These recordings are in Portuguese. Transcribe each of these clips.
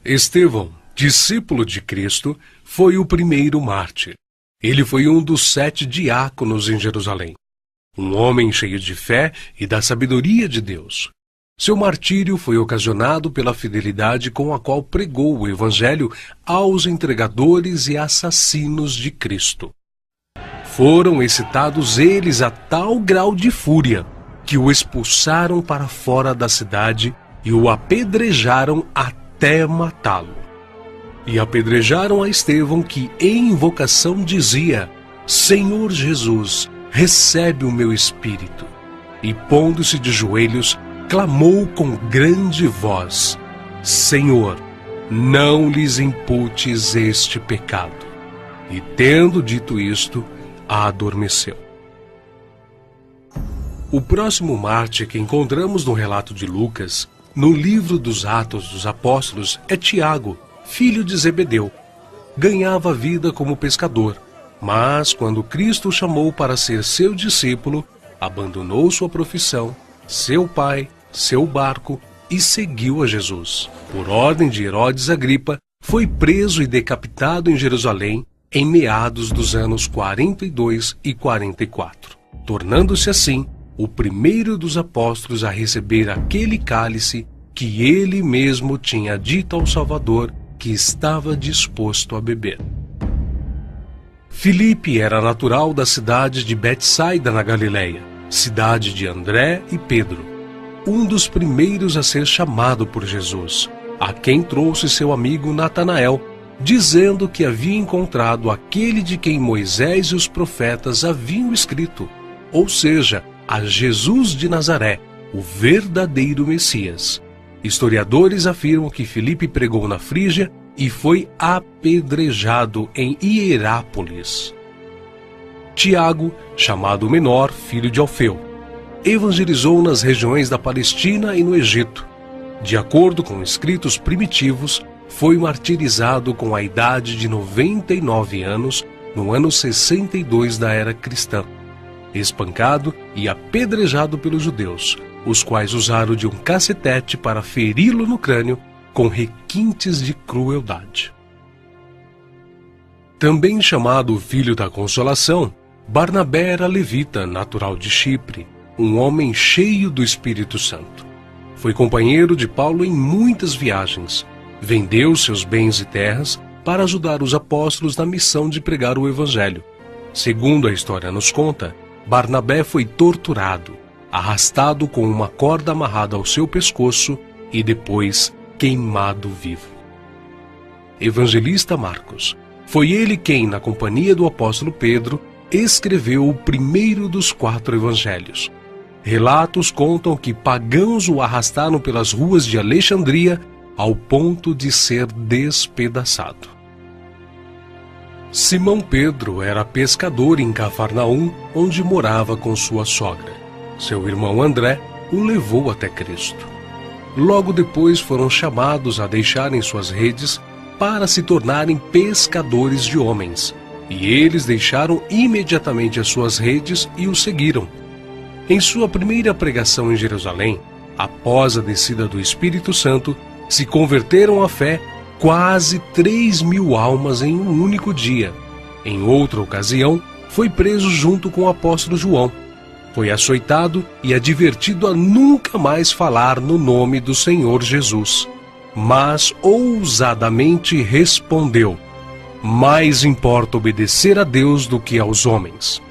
Estevão, discípulo de Cristo, foi o primeiro mártir. Ele foi um dos 7 diáconos em Jerusalém. Um homem cheio de fé e da sabedoria de Deus. Seu martírio foi ocasionado pela fidelidade com a qual pregou o Evangelho aos entregadores e assassinos de Cristo. Foram excitados eles a tal grau de fúria que o expulsaram para fora da cidade e o apedrejaram até matá-lo. E apedrejaram a Estevão, que em invocação dizia: Senhor Jesus, recebe o meu espírito. E pondo-se de joelhos, clamou com grande voz: Senhor, não lhes imputes este pecado. E tendo dito isto, adormeceu. O próximo mártir que encontramos no relato de Lucas, no livro dos Atos dos Apóstolos, é Tiago, filho de Zebedeu. Ganhava vida como pescador, mas quando Cristo o chamou para ser seu discípulo, abandonou sua profissão, seu pai, seu barco e seguiu a Jesus. Por ordem de Herodes Agripa, foi preso e decapitado em Jerusalém em meados dos anos 42 e 44, tornando-se assim o primeiro dos apóstolos a receber aquele cálice que ele mesmo tinha dito ao Salvador que estava disposto a beber. Filipe era natural da cidade de Betsaida, na Galileia, cidade de André e Pedro, um dos primeiros a ser chamado por Jesus, a quem trouxe seu amigo Natanael, dizendo que havia encontrado aquele de quem Moisés e os profetas haviam escrito, ou seja, a Jesus de Nazaré, o verdadeiro Messias. Historiadores afirmam que Filipe pregou na Frígia e foi apedrejado em Hierápolis. Tiago, chamado Menor, filho de Alfeu, evangelizou nas regiões da Palestina e no Egito. De acordo com escritos primitivos, foi martirizado com a idade de 99 anos, no ano 62 da era cristã, espancado e apedrejado pelos judeus, os quais usaram de um cacetete para feri-lo no crânio com requintes de crueldade. Também chamado Filho da Consolação, Barnabé era levita, natural de Chipre, um homem cheio do Espírito Santo. Foi companheiro de Paulo em muitas viagens. Vendeu seus bens e terras para ajudar os apóstolos na missão de pregar o Evangelho. Segundo a história nos conta, Barnabé foi torturado, arrastado com uma corda amarrada ao seu pescoço e depois queimado vivo. Evangelista Marcos. Foi ele quem, na companhia do apóstolo Pedro, escreveu o primeiro dos 4 evangelhos. Relatos contam que pagãos o arrastaram pelas ruas de Alexandria ao ponto de ser despedaçado. Simão Pedro era pescador em Cafarnaum, onde morava com sua sogra. Seu irmão André o levou até Cristo. Logo depois foram chamados a deixarem suas redes para se tornarem pescadores de homens, e eles deixaram imediatamente as suas redes e o seguiram. Em sua primeira pregação em Jerusalém, após a descida do Espírito Santo, se converteram à fé quase 3.000 almas em um único dia. Em outra ocasião, foi preso junto com o apóstolo João. Foi açoitado e advertido a nunca mais falar no nome do Senhor Jesus. Mas ousadamente respondeu: mais importa obedecer a Deus do que aos homens.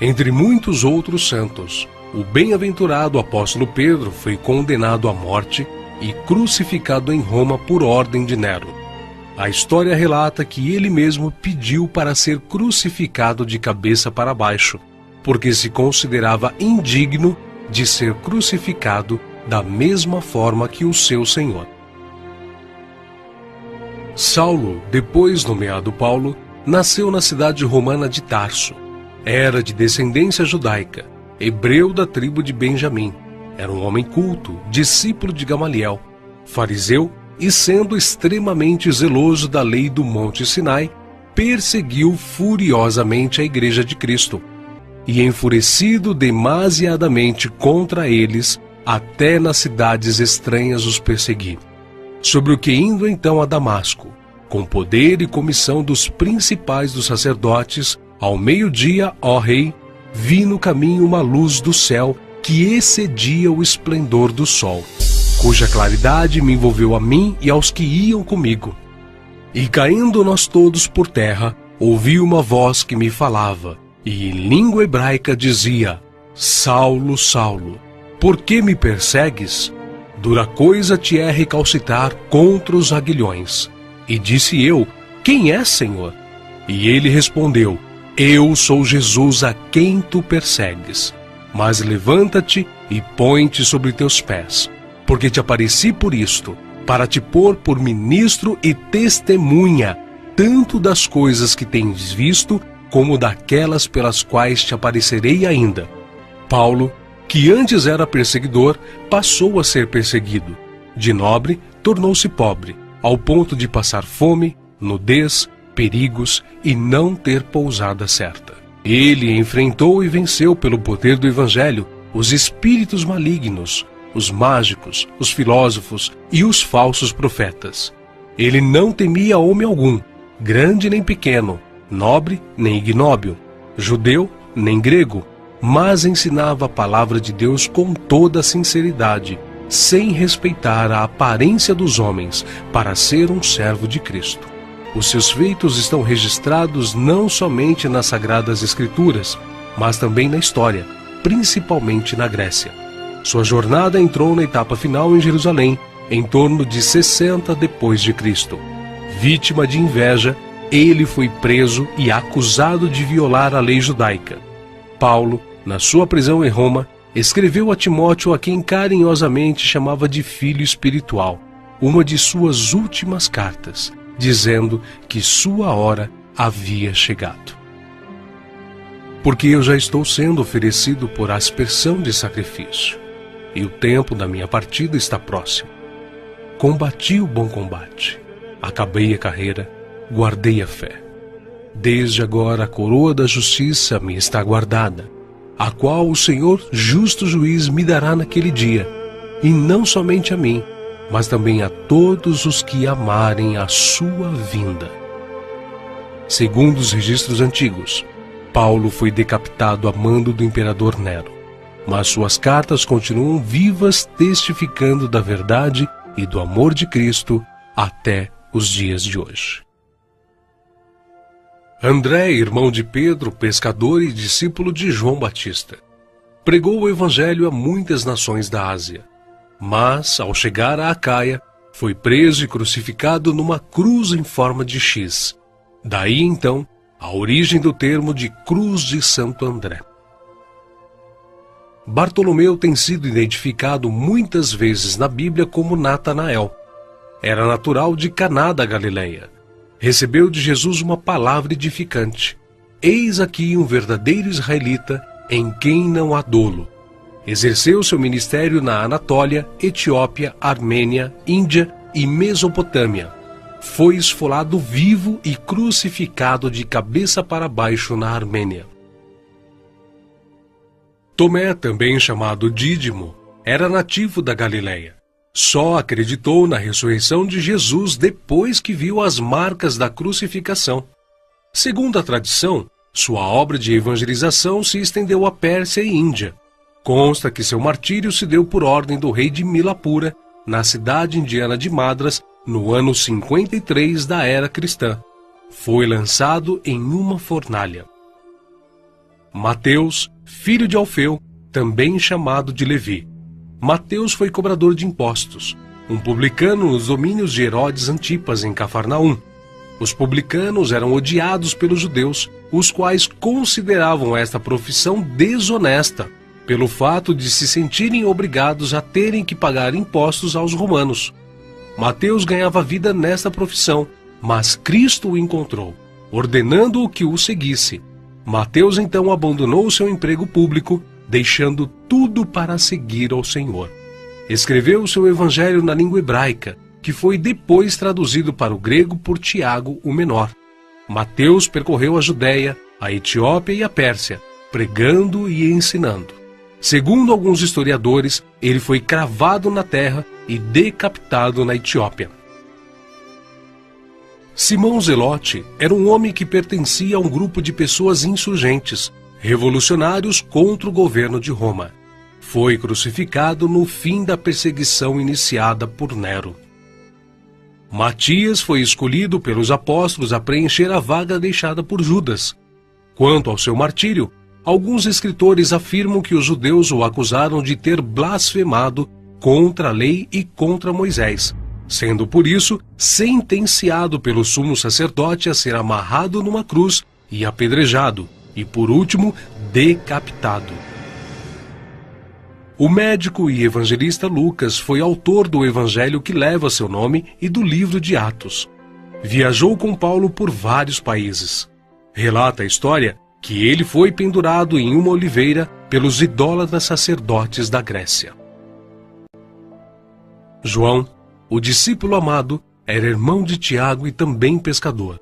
Entre muitos outros santos, o bem-aventurado apóstolo Pedro foi condenado à morte e crucificado em Roma por ordem de Nero. A história relata que ele mesmo pediu para ser crucificado de cabeça para baixo, porque se considerava indigno de ser crucificado da mesma forma que o seu Senhor. Saulo, depois nomeado Paulo, nasceu na cidade romana de Tarso. Era de descendência judaica, hebreu da tribo de Benjamim. Era um homem culto, discípulo de Gamaliel, fariseu e, sendo extremamente zeloso da lei do Monte Sinai, perseguiu furiosamente a Igreja de Cristo e, enfurecido demasiadamente contra eles, até nas cidades estranhas os persegui. sobre o que indo então a Damasco, com poder e comissão dos principais dos sacerdotes, ao meio-dia, ó rei, vi no caminho uma luz do céu que excedia o esplendor do sol, cuja claridade me envolveu a mim e aos que iam comigo. E caindo nós todos por terra, ouvi uma voz que me falava, e em língua hebraica dizia: Saulo, Saulo, por que me persegues? Dura coisa te é recalcitrar contra os aguilhões. E disse eu: Quem é, Senhor? E ele respondeu: Eu sou Jesus a quem tu persegues. Mas levanta-te e põe-te sobre teus pés, porque te apareci por isto, para te pôr por ministro e testemunha, tanto das coisas que tens visto, como daquelas pelas quais te aparecerei ainda. Paulo, que antes era perseguidor, passou a ser perseguido. De nobre, tornou-se pobre, ao ponto de passar fome, nudez, perigos e não ter pousada certa. Ele enfrentou e venceu pelo poder do Evangelho os espíritos malignos, os mágicos, os filósofos e os falsos profetas. Ele não temia homem algum, grande nem pequeno, nobre nem ignóbil, judeu nem grego, mas ensinava a palavra de Deus com toda a sinceridade, sem respeitar a aparência dos homens, para ser um servo de Cristo. Os seus feitos estão registrados não somente nas Sagradas Escrituras, mas também na história, principalmente na Grécia. Sua jornada entrou na etapa final em Jerusalém, em torno de 60 depois de Cristo. Vítima de inveja, ele foi preso e acusado de violar a lei judaica. Paulo, na sua prisão em Roma, escreveu a Timóteo, a quem carinhosamente chamava de filho espiritual, uma de suas últimas cartas, dizendo que sua hora havia chegado. Porque eu já estou sendo oferecido por aspersão de sacrifício, e o tempo da minha partida está próximo. Combati o bom combate, acabei a carreira, guardei a fé. Desde agora a coroa da justiça me está guardada, a qual o Senhor, justo juiz, me dará naquele dia, e não somente a mim, mas também a todos os que amarem a sua vinda. Segundo os registros antigos, Paulo foi decapitado a mando do imperador Nero, mas suas cartas continuam vivas, testificando da verdade e do amor de Cristo até os dias de hoje. André, irmão de Pedro, pescador e discípulo de João Batista, pregou o evangelho a muitas nações da Ásia. Mas, ao chegar a Acaia, foi preso e crucificado numa cruz em forma de X. Daí, então, a origem do termo de Cruz de Santo André. Bartolomeu tem sido identificado muitas vezes na Bíblia como Natanael. Era natural de Caná da Galileia. Recebeu de Jesus uma palavra edificante. Eis aqui um verdadeiro israelita, em quem não há dolo. Exerceu seu ministério na Anatólia, Etiópia, Armênia, Índia e Mesopotâmia. Foi esfolado vivo e crucificado de cabeça para baixo na Armênia. Tomé, também chamado Dídimo, era nativo da Galileia. Só acreditou na ressurreição de Jesus depois que viu as marcas da crucificação. Segundo a tradição, sua obra de evangelização se estendeu à Pérsia e Índia. Consta que seu martírio se deu por ordem do rei de Milapura, na cidade indiana de Madras, no ano 53 da era cristã. Foi lançado em uma fornalha. Mateus, filho de Alfeu, também chamado de Levi. Mateus foi cobrador de impostos, um publicano nos domínios de Herodes Antipas, em Cafarnaum. Os publicanos eram odiados pelos judeus, os quais consideravam esta profissão desonesta, pelo fato de se sentirem obrigados a terem que pagar impostos aos romanos. Mateus ganhava vida nesta profissão, mas Cristo o encontrou, ordenando-o que o seguisse. Mateus então abandonou seu emprego público, deixando tudo para seguir ao Senhor. Escreveu o seu evangelho na língua hebraica, que foi depois traduzido para o grego por Tiago, o menor. Mateus percorreu a Judéia, a Etiópia e a Pérsia, pregando e ensinando. Segundo alguns historiadores, ele foi cravado na terra e decapitado na Etiópia. Simão Zelote era um homem que pertencia a um grupo de pessoas insurgentes, revolucionários contra o governo de Roma. Foi crucificado no fim da perseguição iniciada por Nero. Matias foi escolhido pelos apóstolos a preencher a vaga deixada por Judas. Quanto ao seu martírio, alguns escritores afirmam que os judeus o acusaram de ter blasfemado contra a lei e contra Moisés, sendo por isso sentenciado pelo sumo sacerdote a ser amarrado numa cruz e apedrejado, e por último, decapitado. O médico e evangelista Lucas foi autor do evangelho que leva seu nome e do livro de Atos. Viajou com Paulo por vários países. Relata a história que ele foi pendurado em uma oliveira pelos idólatras sacerdotes da Grécia. João, o discípulo amado, era irmão de Tiago e também pescador.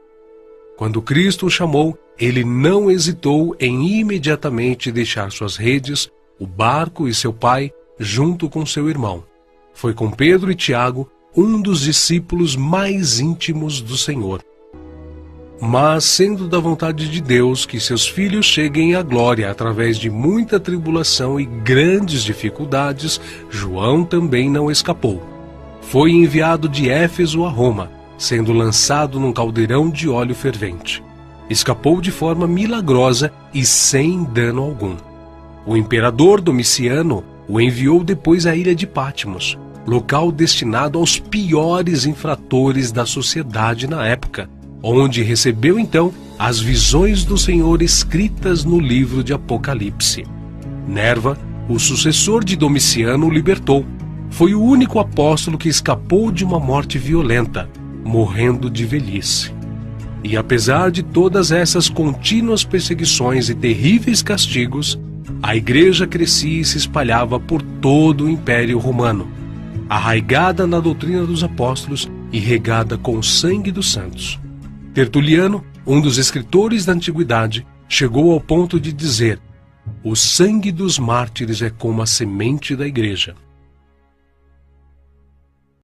Quando Cristo o chamou, ele não hesitou em imediatamente deixar suas redes, o barco e seu pai, junto com seu irmão. Foi com Pedro e Tiago, um dos discípulos mais íntimos do Senhor. Mas, sendo da vontade de Deus que seus filhos cheguem à glória através de muita tribulação e grandes dificuldades, João também não escapou. Foi enviado de Éfeso a Roma, sendo lançado num caldeirão de óleo fervente. Escapou de forma milagrosa e sem dano algum. O imperador Domiciano o enviou depois à ilha de Patmos, local destinado aos piores infratores da sociedade na época, onde recebeu então as visões do Senhor escritas no livro de Apocalipse. Nerva, o sucessor de Domiciano, o libertou. Foi o único apóstolo que escapou de uma morte violenta, morrendo de velhice. E apesar de todas essas contínuas perseguições e terríveis castigos, a igreja crescia e se espalhava por todo o Império Romano, arraigada na doutrina dos apóstolos e regada com o sangue dos santos. Tertuliano, um dos escritores da antiguidade, chegou ao ponto de dizer: "O sangue dos mártires é como a semente da igreja."